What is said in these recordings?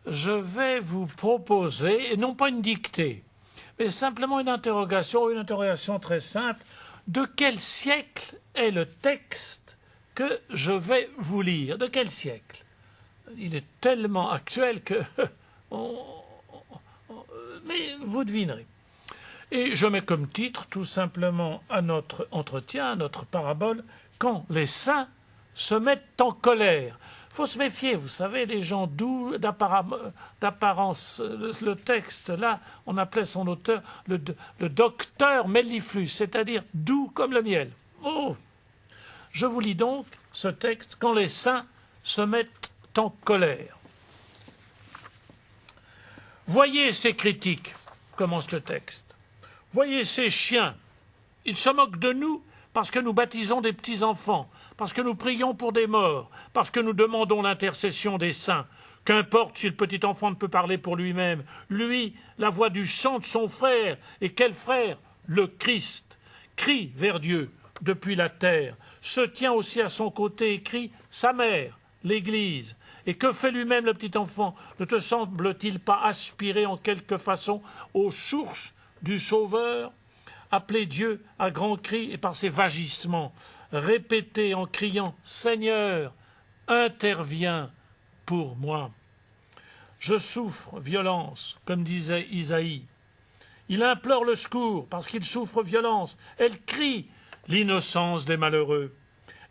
je vais vous proposer, et non pas une dictée, mais simplement une interrogation très simple. De quel siècle est le texte que je vais vous lire? De quel siècle? Il est tellement actuel que... mais vous devinerez. Et je mets comme titre, tout simplement, à notre entretien, à notre parabole, « Quand les saints se mettent en colère ». Il faut se méfier, vous savez, les gens doux, d'apparence. Le texte, là, on appelait son auteur le docteur Melliflus, c'est-à-dire doux comme le miel. Oh! Je vous lis donc ce texte, « Quand les saints se mettent en colère ». Voyez ces critiques, commence le texte. Voyez ces chiens. Ils se moquent de nous parce que nous baptisons des petits-enfants, parce que nous prions pour des morts, parce que nous demandons l'intercession des saints. Qu'importe si le petit enfant ne peut parler pour lui-même. Lui, la voix du sang de son frère. Et quel frère? Le Christ. Crie vers Dieu depuis la terre. Se tient aussi à son côté et crie sa mère, l'Église. Et que fait lui-même le petit enfant? Ne te semble-t-il pas aspirer en quelque façon aux sources du Sauveur? Appeler Dieu à grands cris et par ses vagissements, répéter en criant « Seigneur, interviens pour moi ». Je souffre violence, comme disait Isaïe. Il implore le secours parce qu'il souffre violence. Elle crie l'innocence des malheureux.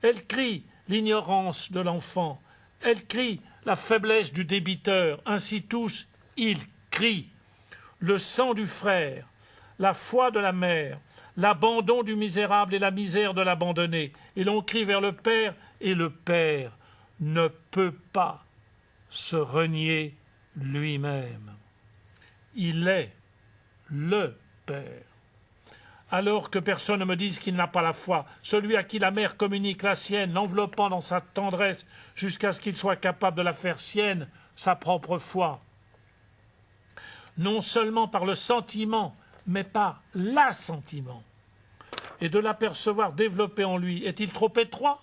Elle crie l'ignorance de l'enfant. Elle crie la faiblesse du débiteur. Ainsi tous, ils crient. Le sang du frère, la foi de la mère, l'abandon du misérable et la misère de l'abandonné. Et l'on crie vers le Père, et le Père ne peut pas se renier lui-même. Il est le Père. Alors que personne ne me dise qu'il n'a pas la foi, celui à qui la mère communique la sienne, l'enveloppant dans sa tendresse jusqu'à ce qu'il soit capable de la faire sienne, sa propre foi. Non seulement par le sentiment, mais par l'assentiment. Et de l'apercevoir développé en lui, est-il trop étroit?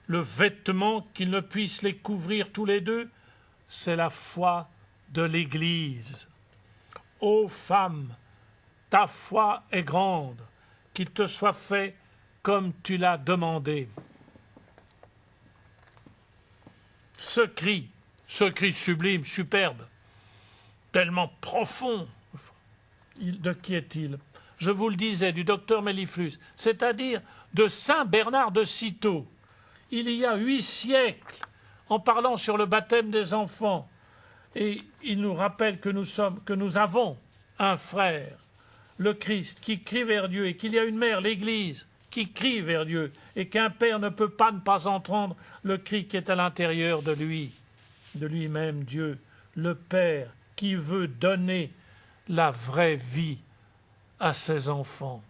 Le vêtement qu'il ne puisse les couvrir tous les deux, c'est la foi de l'Église. Ô femme, ta foi est grande, qu'il te soit fait comme tu l'as demandé. Ce cri sublime, superbe, tellement profond, de qui est-il? Je vous le disais, du docteur Melliflus, c'est-à-dire de saint Bernard de Cîteaux. Il y a 8 siècles, en parlant sur le baptême des enfants, et il nous rappelle que nous avons un frère, le Christ, qui crie vers Dieu, et qu'il y a une mère, l'Église, qui crie vers Dieu, et qu'un père ne peut pas ne pas entendre le cri qui est à l'intérieur de lui, de lui-même, Dieu, le Père, qui veut donner la vraie vie à ses enfants.